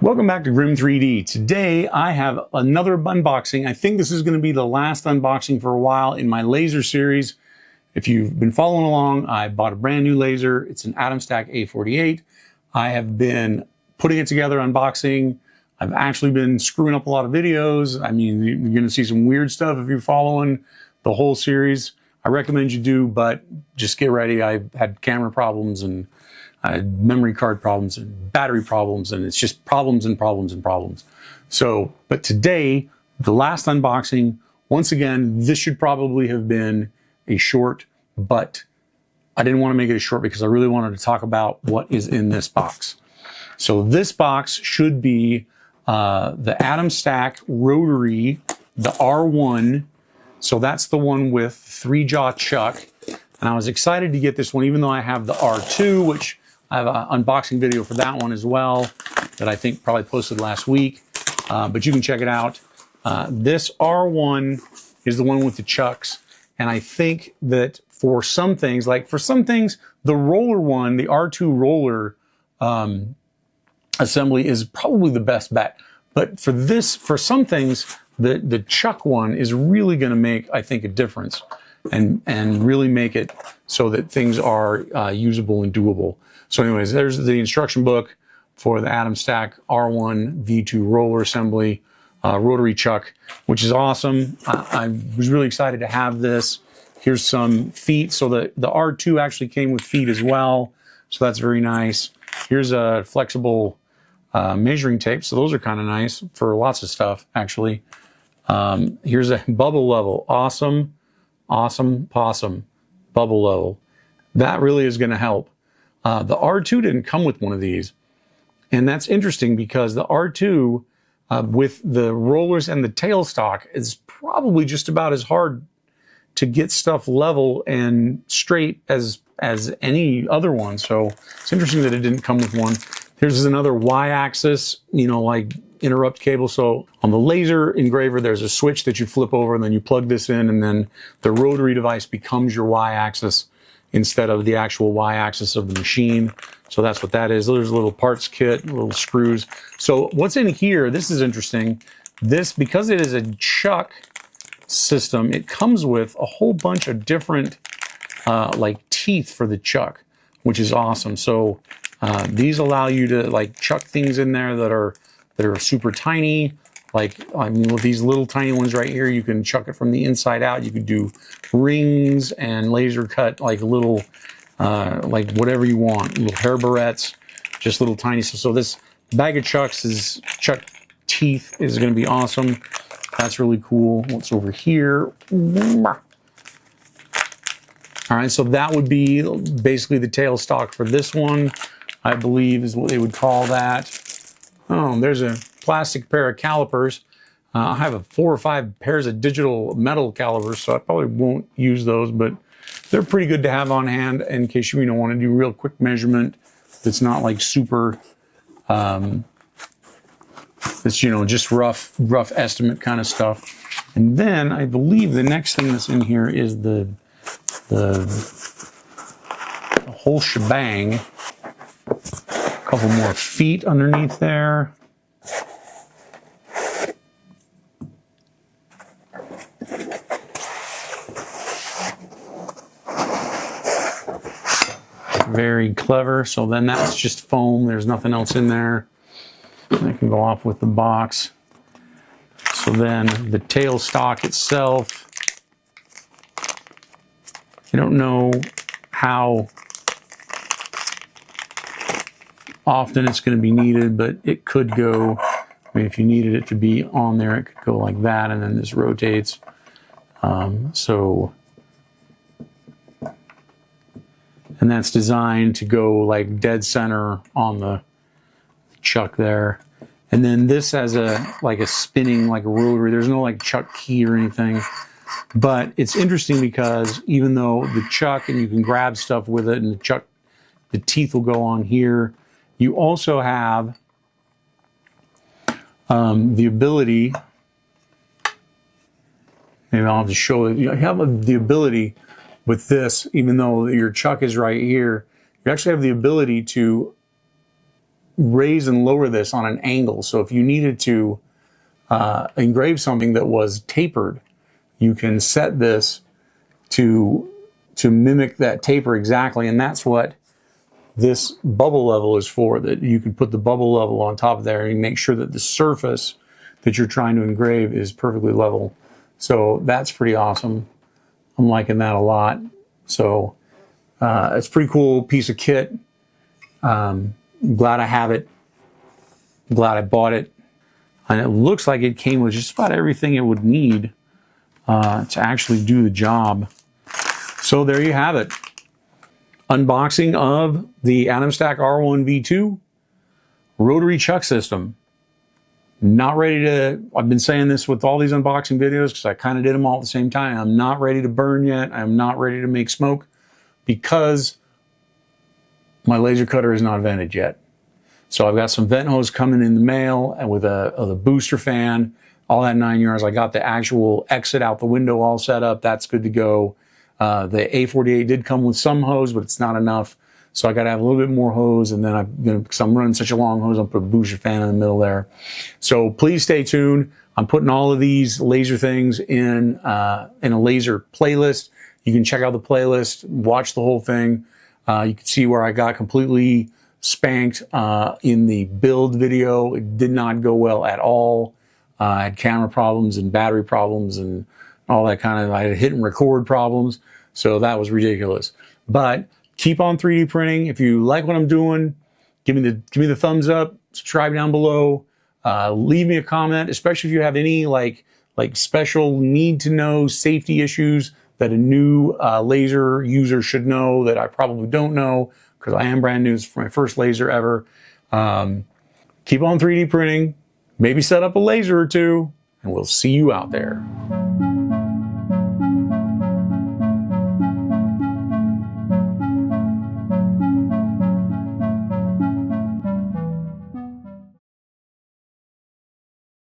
Welcome back to Grim 3D. Today I have another unboxing. I think this is going to be the last unboxing for a while in my laser series. If you've been following along, I bought a brand new laser. It's an AtomStack A48. I have been putting it together, unboxing. I've actually been screwing up a lot of videos. I mean, you're going to see some weird stuff if you're following the whole series. I recommend you do, but just get ready. I've had camera problems and I had memory card problems and battery problems, and it's just problems and problems and problems. So, but today, the last unboxing, once again, this should probably have been a short, but I didn't want to make it a short because I really wanted to talk about what is in this box. So this box should be the AtomStack Rotary, the R1. So that's the one with 3-jaw chuck. And I was excited to get this one, even though I have the R2, which I have an unboxing video for that one as well that I think probably posted last week, but you can check it out. This R1 is the one with the chucks, and I think that for some things, the roller one, the R2 roller assembly is probably the best bet. But for this, for some things, the chuck one is really going to make, I think, a difference and really make it so that things are usable and doable. So anyways, there's the instruction book for the AtomStack R1 V2 roller assembly rotary chuck, which is awesome. I was really excited to have this. Here's some feet. So the R2 actually came with feet as well. So that's very nice. Here's a flexible measuring tape. So those are kind of nice for lots of stuff, actually. Here's a bubble level. Awesome, awesome, possum bubble level. That really is going to help. The R2 didn't come with one of these. And that's interesting because the R2 with the rollers and the tailstock is probably just about as hard to get stuff level and straight as any other one. So it's interesting that it didn't come with one. Here's another Y-axis, like interrupt cable. So on the laser engraver, there's a switch that you flip over and then you plug this in, and then the rotary device becomes your Y-axis instead of the actual Y-axis of the machine. So that's what that is. There's a little parts kit, little screws. So what's in here, this is interesting. This, because it is a chuck system, it comes with a whole bunch of different like teeth for the chuck, which is awesome. So these allow you to like chuck things in there that are super tiny. Like, I mean, with these little tiny ones right here, you can chuck it from the inside out. You could do rings and laser cut, like little, like whatever you want, little hair barrettes, just little tiny. So this bag of chuck teeth is going to be awesome. That's really cool. What's over here? All right, so that would be basically the tail stock for this one, I believe is what they would call that. Oh, there's a plastic pair of calipers. I have 4 or 5 pairs of digital metal calipers, so I probably won't use those, but they're pretty good to have on hand in case you want to do real quick measurement that's not like super, it's, just rough estimate kind of stuff. And then I believe the next thing that's in here is the whole shebang. A couple more feet underneath there. Very clever. So then that's just foam. There's nothing else in there. I can go off with the box. So then the tail stock itself, I don't know how often it's going to be needed, but it could go, I mean, if you needed it to be on there, it could go like that, and then this rotates. And that's designed to go like dead center on the chuck there. And then this has a spinning like a rotary. There's no like chuck key or anything. But it's interesting because even though the chuck, and you can grab stuff with it, and the teeth will go on here, you also have the ability, maybe I'll have to show it, you have the ability with this, even though your chuck is right here, you actually have the ability to raise and lower this on an angle. So if you needed to engrave something that was tapered, you can set this to mimic that taper exactly, and that's what this bubble level is for, that you can put the bubble level on top of there and make sure that the surface that you're trying to engrave is perfectly level. So that's pretty awesome. I'm liking that a lot. So it's a pretty cool piece of kit. Glad I have it. Glad I bought it. And it looks like it came with just about everything it would need to actually do the job. So there you have it. Unboxing of the AtomStack R1 V2 rotary chuck system. Not ready to, I've been saying this with all these unboxing videos because I kind of did them all at the same time. I'm not ready to burn yet. I'm not ready to make smoke because my laser cutter is not vented yet. So I've got some vent hose coming in the mail and with a booster fan, all that 9 yards. I got the actual exit out the window all set up. That's good to go. The A48 did come with some hose, but it's not enough. So I got to have a little bit more hose, and then because I'm running such a long hose, I'll put a booster fan in the middle there. So please stay tuned. I'm putting all of these laser things in a laser playlist. You can check out the playlist, watch the whole thing. You can see where I got completely spanked in the build video. It did not go well at all. I had camera problems and battery problems and all that kind of, I had hit and record problems. So that was ridiculous. But keep on 3D printing. If you like what I'm doing, give me the thumbs up, subscribe down below, leave me a comment, especially if you have any like special need to know safety issues that a new laser user should know that I probably don't know because I am brand new. It's my first laser ever. Keep on 3D printing, maybe set up a laser or two, and we'll see you out there.